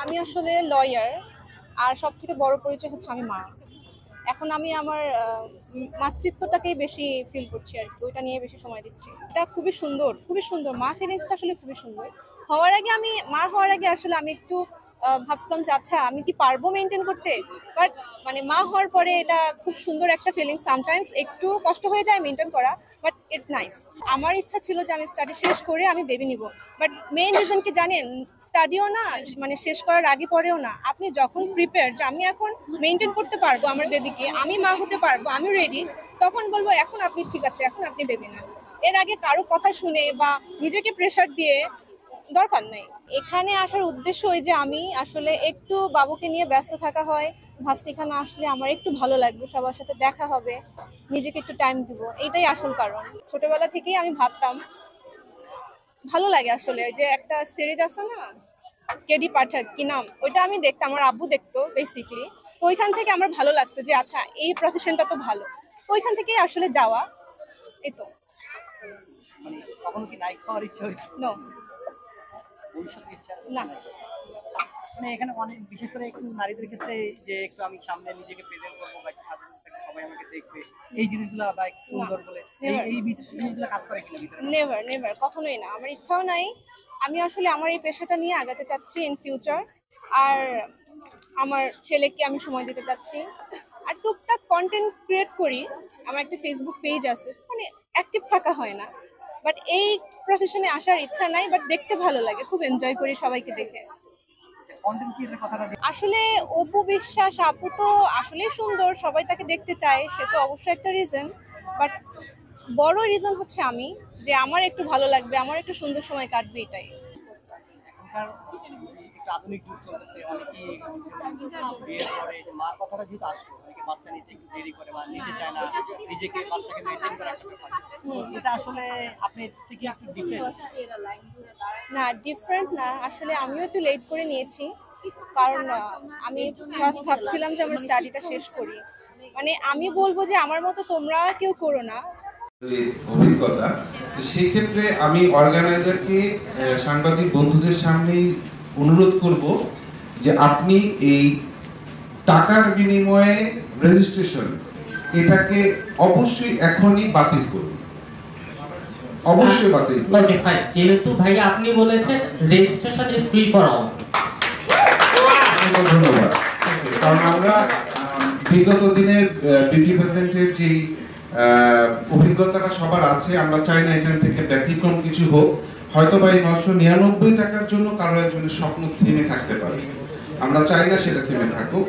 আমি আসলে লয়ার, আর সবথেকে বড় পরিচয় হচ্ছে আমি মা। এখন আমি আমার মাতৃত্বটাকেই বেশি ফিল করছি আর কি, ওইটা নিয়ে বেশি সময় দিচ্ছি। এটা খুবই সুন্দর, খুবই সুন্দর। মা ফিলিংসটা আসলে খুবই সুন্দর। মা হওয়ার আগে আসলে আমি একটু ভাবছিলাম যে আচ্ছা আমি কি পারবো মেনটেন করতে, বাট মানে মা হওয়ার পরে এটা খুব সুন্দর একটা ফিলিং। সামটাইমস একটু কষ্ট হয়ে যায় মেনটেন করা, বাট ইট নাইস। আমার ইচ্ছা ছিল যে আমি স্টাডি শেষ করে আমি বেবি নিব, বাট মেইন রিজন কি জানেন, স্টাডিও না মানে শেষ করার আগে পরেও না, আপনি যখন প্রিপেয়ার যে আমি এখন মেনটেন করতে পারবো আমার বেবিকে, আমি মা হতে পারবো, আমি রেডি, তখন বলবো এখন আপনি ঠিক আছে, এখন আপনি বেবি নেন। এর আগে কারো কথা শুনে বা নিজেকে প্রেশার দিয়ে দরকার নেই। এখানে আসার উদ্দেশ্য ওই যে আমি আসলে একটু বাবুকে নিয়ে ব্যস্ত থাকা হয়, ভাবছি এখানে আসলে আমার একটু ভালো লাগবে, সবার সাথে দেখা হবে, নিজেকে একটু টাইম দিব, এইটাই আসল কারণ। ছোটবেলা থেকেই আমি ভাবতাম, ভালো লাগে আসলে। ওই যে একটা সিরিজ আছে না, কেডি পাঠাক কি নাম, ওইটা আমি দেখতাম, আমার আব্বু দেখতো বেসিকলি। তো ওইখান থেকে আমার ভালো লাগতো যে আচ্ছা এই প্রফেশনটা তো ভালো, তো ওইখান থেকেই আসলে যাওয়া। এই তো। মানে কখনো কি নায়ক হওয়ার ইচ্ছা হয়েছে? নো, ভবিষ্যতে ইচ্ছা না। মানে এখানে অনেক বিশেষ করে একটু নারীদের ক্ষেত্রে যে একটু আমি সামনে নিজেকে প্রেজেন্ট করবো বা একটু সাধারণ থাকবো, সবাই আমাকে দেখবে, এই জিনিসগুলো বা একটু সুন্দর বলে এই জিনিসগুলো কাজ করে কিনা ভিতরে? নেভার নেভার, কখনোই না, আমার ইচ্ছাও নাই। আমি আসলে আমার এই পেশাটা নিয়ে আগাতে চাচ্ছি ইন ফিউচার। আর আমার ছেলেকে আমি সময় দিতে চাচ্ছি। আর টুকটাক কন্টেন্ট ক্রিয়েট করি, আমার একটা ফেসবুক পেজ আছে, মানে অ্যাক্টিভ থাকা হয় না। বাট এই প্রফেশনে আসার ইচ্ছা নাই, বাট দেখতে ভালো লাগে, খুব এনজয় করি সবাইকে দেখে। কন্টেন্ট ক্রিয়েটর কথাটা আসলে অপু বিশ্বাস আপু তো আসলেই সুন্দর, সবাই তাকে দেখতে চায়, সে তো অবশ্যই একটা রিজন। বাট বড় রিজন হচ্ছে আমি, যে আমার একটু ভালো লাগবে, আমার একটু সুন্দর সময় কাটবে, এটাই। এখনকার একটু আধুনিক যুগ চলতেছে, অনেকেই বিয়ের পরে যে মার কথাটা যেহেতু আসলো, অনেকে বাচ্চা নিতে একটু দেরি করে বা নিতে চায় না, নিজেকে বাচ্চাকে মেনটেন করা একটু থাকে। এটা আসলে আপনি থেকে একটু ডিফারেন্স? না, ডিফারেন্ট না, আসলে আমিও একটু লেট করে নিয়েছি। কারণ আমি ফার্স্ট ভাবছিলাম যে আমার স্টাডিটা শেষ করি, মানে আমি বলবো যে আমার মতো তোমরা কেউ করো না। অভিজ্ঞতা, তো সেই ক্ষেত্রে আমি অর্গানাইজারকে সাংবাদিক বন্ধুদের সামনেই অনুরোধ করব যে আপনি এই টাকার বিনিময়ে রেজিস্ট্রেশন এটাকে অবশ্যই এখনই বাতিল করুন, অবশ্যই বাতিল করুন। ওকে ফাইন, যেহেতু ভাই আপনি বলেছেন registration is free for all. ধন্যবাদ। কারণ আমরা বিগত দিনের বিউটি প্রেজেন্টের যে অভিজ্ঞতাটা সবার আছে, আমরা চাই না এখান থেকে ব্যতিক্রম কিছু হোক। হয়তো বা এই 999 টাকার জন্য কারো একজনের স্বপ্ন থেমে থাকতে পারে, আমরা চাই না সেটা থেমে থাকুক।